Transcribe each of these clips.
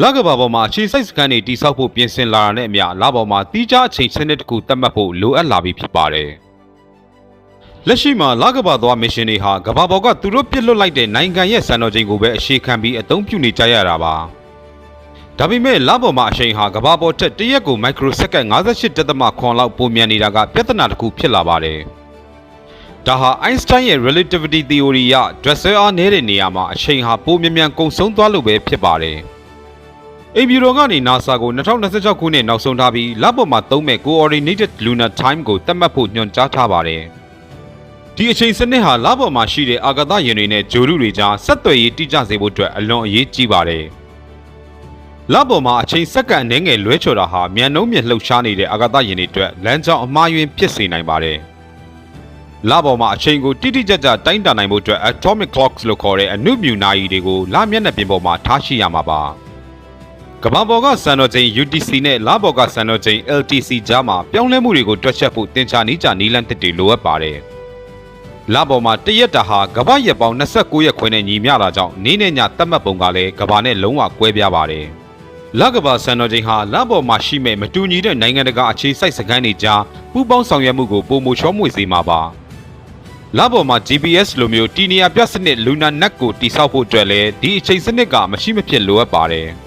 လကဘာပေါ်မှာအခြေစိုက်စခန်းတွေတိစောက်ဖို့ပြင်ဆင်လာတာနဲ့အမျှလပေါ်မှာတီးခြားအချိန်စနစ်တစ်ခုသတ်မှတ်ဖို့လိုအပ်လာပြီးဖြစ်ပါတယ်။လက်ရှိမှာလကဘာသွားမစ်ရှင်တွေဟာကဘာပေါ်ကသူတို့ပြစ်လွတ်လိုက်တဲ့နိုင်ငံရဲ့စံတော်ချိန်ကိုပဲအခြေခံပြီးအသုံးပြုနေကြရတာပါ။ဒါပေမဲ့လပေါ်မှာအချိန်ဟာကဘာပေါ်ထက်တရက်ကိုမိုက်ခရိုစက္ကန့်58.9လောက်ပိုမြန်နေတာကပြဿနာတစ်ခုဖြစ်လာပါတယ်။ဒါဟာအိုင်းစတိုင်းရဲ့ relativity theory ရဒရက်ဆဲအားနည်းတဲ့နေရာမှာအချိန်ဟာပိုမြန်ကုန်ဆုံးသွားလို့ပဲဖြစ်ပါတယ်။အိမ်ဖြူတော်ကနေ NASA ကို2026ခုနှစ်နောက်ဆုံးထားပြီးလပေါ်မှာသုံးမဲ့ Coordinated Lunar Time ကိုသတ်မှတ်ဖို့ညွှန်ကြားထားပါတယ်။ဒီအချိန်စနစ်ဟာလပေါ်မှာရှိတဲ့အာကာသယာဉ်တွေနဲ့ဂြိုဟ်တုတွေကြားဆက်သွယ်ရေးတိကျစေဖို့အတွက်အလွန်အရေးကြီးပါတယ်။လပေါ်မှာအချိန်စက္ကန့်အနည်းငယ်လွဲချော်တာဟာမြန်နှုန်းမြင့်လှုပ်ရှားနေတဲ့အာကာသယာဉ်တွေအတွက်လမ်းကြောင်းအမှားယွင်းဖြစ်စေနိုင်ပါတယ်။လပေါ်မှာအချိန်ကိုတိတိကျကျတိုင်းတာနိုင်ဖို့အတွက် Atomic Clocks လို့ခေါ်တဲ့အနုမြူနာရီတွေကိုလမျက်နှာပြင်ပေါ်မှာထားရှိရမှာပါ။ကမ္ဘာပေါ်ကစံတော်ချိန် UTC နဲ့လပေါ်ကစံတော်ချိန် LTC ကြားမှာပြောင်းလဲမှုတွေကိုတွက်ချက်ဖို့တင်ချာနီးကြနီးလန်းသစ်တွေလိုအပ်ပါတယ်။လပေါ်မှာတရက်တာဟာကမ္ဘာရက်ပေါင်း29ရက်ခွဲနဲ့ညီမျှတာကြောင့်နေ့နဲ့ညသတ်မှတ်ပုံကလည်းကမ္ဘာနဲ့လုံးဝကွဲပြားပါတယ်။လကမ္ဘာစံတော်ချိန်ဟာလပေါ်မှာရှိမဲ့မတူညီတဲ့နိုင်ငံတကာအခြေစိုက်စခန်းတွေကြားပူးပေါင်းဆောင်ရွက်မှုကိုပုံမချောမွေ့စေမှာပါ။လပေါ်မှာ GPS လိုမျိုးတီနီယာပြစနစ် Lunar Net ကိုတိစောက်ဖို့အတွက်လည်းဒီအချိန်စနစ်ကမရှိမဖြစ်လိုအပ်ပါတယ်။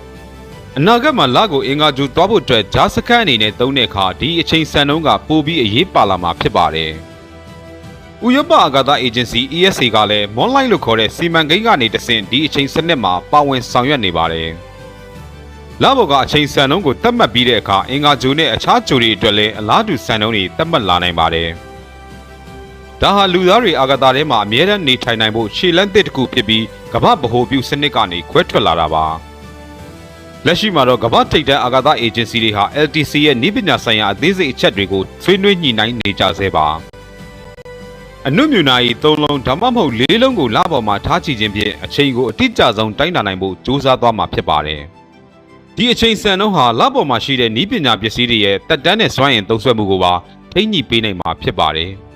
အနာဂတ်မှာလကိုအင်္ဂါဂြိုဟ်သွားဖို့အတွက်ဂျားစခန်းအနေနဲ့သုံးတဲ့အခါဒီအချိန်စံနှုန်းကပိုပြီးအရေးပါလာမှာဖြစ်ပါတယ်။ဥရောပအာကာသအေဂျင်စီ ESA ကလည်း Moonlight လို့ခေါ်တဲ့စီမံကိန်းကနေတဆင့်ဒီအချိန်စနစ်မှာပါဝင်ဆောင်ရွက်နေပါတယ်။လပေါ်ကအချိန်စံနှုန်းကိုသတ်မှတ်ပြီးတဲ့အခါအင်္ဂါဂြိုဟ်နဲ့အခြားဂြိုဟ်တွေအတွက်လည်းအလားတူစံနှုန်းတွေသတ်မှတ်လာနိုင်ပါတယ်။ဒါဟာလူသားတွေအာကာသထဲမှာအမြဲတမ်းနေထိုင်နိုင်ဖို့ရှေ့လန်းသစ်တစ်ခုဖြစ်ပြီးကမ္ဘာဗဟိုပြုစနစ်ကနေခွဲထွက်လာတာပါ။လက်ရှိမှာတော့ကမ္ဘာထိပ်တန်းအာကာသအေဂျင်စီတွေဟာ LTC ရဲ့နည်းပညာဆိုင်ရာအသေးစိတ်အချက်တွေကိုဆွေးနွေးညှိနှိုင်းနေကြဆဲပါအနုမြူနာရီ၃လုံးဒါမှမဟုတ်၄လုံးကိုလပေါ်မှာထားချခြင်းဖြင့်အချိန်ကိုအတိအကျဆုံးတိုင်းတာနိုင်ဖို့ကြိုးစားသွားမှာဖြစ်ပါတယ်ဒီအချိန်စံနှုန်းဟာလပေါ်မှာရှိတဲ့နည်းပညာပစ္စည်းတွေရဲ့တက်တန်းနဲ့စွမ်းအင်သုံးစွဲမှုကိုပါထိန်းညှိပေးနိုင်မှာဖြစ်ပါတယ်